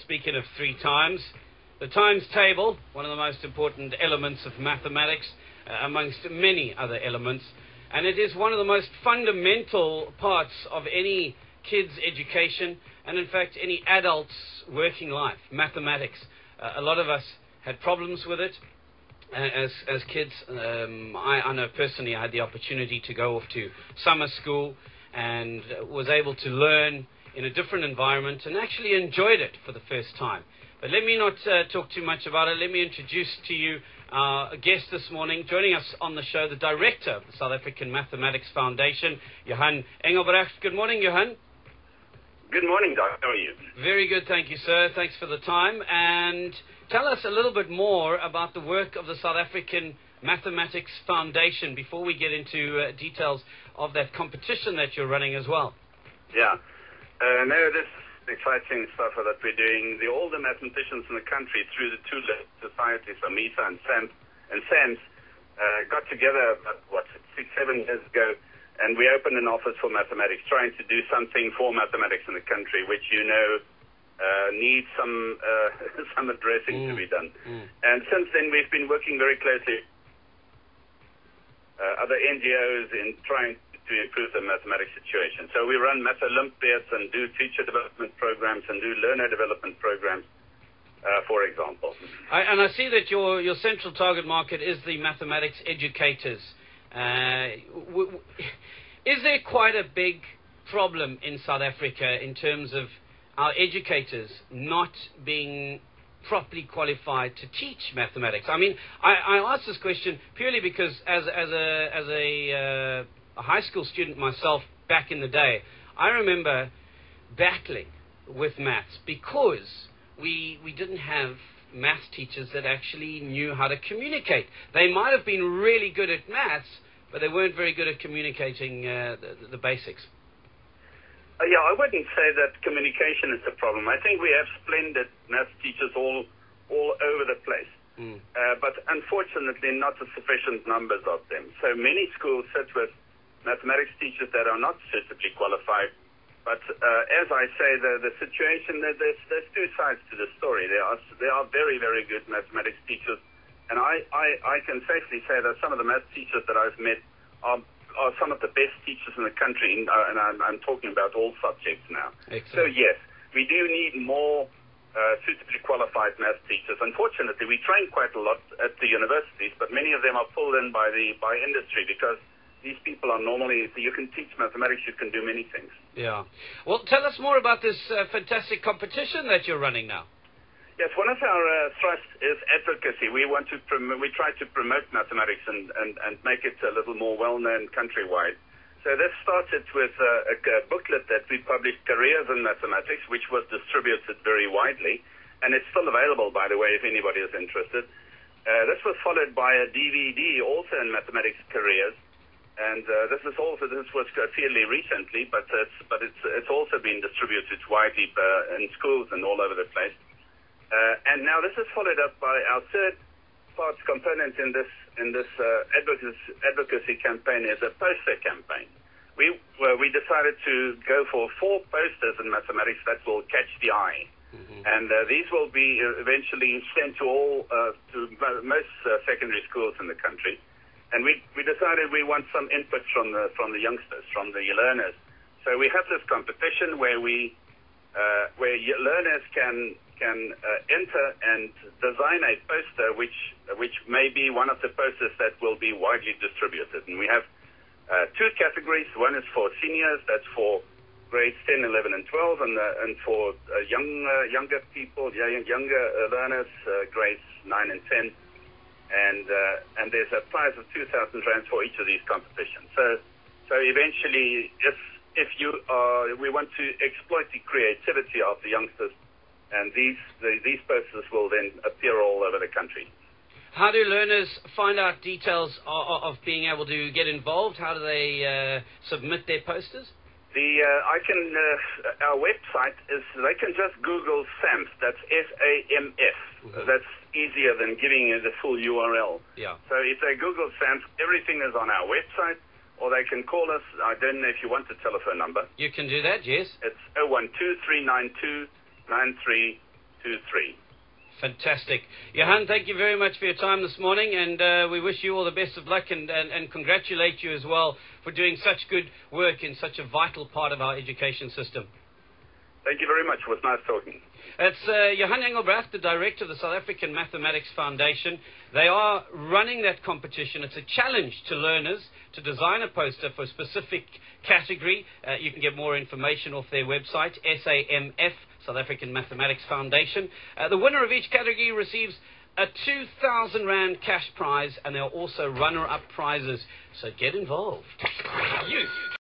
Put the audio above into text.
Speaking of 3 times, the times table, one of the most important elements of mathematics, amongst many other elements, and it is one of the most fundamental parts of any kid's education, and in fact any adult's working life, mathematics. A lot of us had problems with it as kids. I know personally I had the opportunity to go off to summer school and was able to learn in a different environment and actually enjoyed it for the first time. But let me not talk too much about it. Let me introduce to you our guest this morning, joining us on the show, the director of the South African Mathematics Foundation, Johann Engelbrecht. Good morning, Johann. Good morning, Doc. How are you? Very good, thank you, sir. Thanks for the time. And tell us a little bit more about the work of the South African Mathematics Foundation before we get into details of that competition that you're running as well. Yeah. No, this exciting stuff that we're doing. All the mathematicians in the country through the two societies, SAMF and SAMF, got together about, 6-7 years ago, and we opened an office for mathematics, trying to do something for mathematics in the country, which needs some addressing to be done. And since then, we've been working very closely other NGOs in trying to improve the mathematics situation. So we run Math Olympiads and do teacher development programs and do learner development programs, for example. And I see that your central target market is the mathematics educators. Is there quite a big problem in South Africa in terms of our educators not being properly qualified to teach mathematics? I mean, I ask this question purely because as a high school student myself back in the day, I remember battling with maths because we didn't have maths teachers that actually knew how to communicate. They might have been really good at maths, but they weren't very good at communicating the basics. Yeah, I wouldn't say that communication is a problem. I think we have splendid maths teachers all over the place. But unfortunately, not a sufficient numbers of them. So many schools sit with mathematics teachers that are not suitably qualified. But as I say, the situation, there's two sides to the story. There are very, very good mathematics teachers, and I can safely say that some of the math teachers that I've met are some of the best teachers in the country, and I'm talking about all subjects now. Excellent. So yes, we do need more suitably qualified math teachers. Unfortunately, we train quite a lot at the universities, but many of them are pulled in by industry because these people are normally, if you can teach mathematics, you can do many things. Yeah. Well, tell us more about this fantastic competition that you're running now. Yes, one of our thrusts is advocacy. We try to promote mathematics and make it a little more well-known countrywide. So this started with a booklet that we published, Careers in Mathematics, which was distributed very widely, and it's still available, by the way, if anybody is interested. This was followed by a DVD, also in mathematics careers. And this was fairly recently, but it's also been distributed widely in schools and all over the place. And now this is followed up by our third part component in this advocacy campaign is a poster campaign. We decided to go for 4 posters in mathematics that will catch the eye, and these will be eventually sent to most secondary schools in the country. And we decided we want some input from the youngsters, from the learners. So we have this competition where learners can enter and design a poster which may be one of the posters that will be widely distributed. And we have 2 categories. One is for seniors, that's for grades 10, 11, and 12, and for younger people, younger learners, grades 9 and 10. And there's a prize of 2,000 rand for each of these competitions. So eventually, if we want to exploit the creativity of the youngsters, and these posters will then appear all over the country. How do learners find out details of being able to get involved? How do they submit their posters? Our website is, they can just Google SAMF, that's SAMF. That's easier than giving you the full URL. Yeah. So if they Google SAMF, everything is on our website, or they can call us. I don't know if you want the telephone number. You can do that, yes. It's 012-392-93 123. Fantastic. Johann, thank you very much for your time this morning, and we wish you all the best of luck and congratulate you as well for doing such good work in such a vital part of our education system. Thank you very much. It was nice talking. It's Johann Engelbrecht, the director of the South African Mathematics Foundation. They are running that competition. It's a challenge to learners to design a poster for a specific category. You can get more information off their website, SAMF, South African Mathematics Foundation. The winner of each category receives a 2,000 Rand cash prize, and there are also runner-up prizes. So get involved. Youth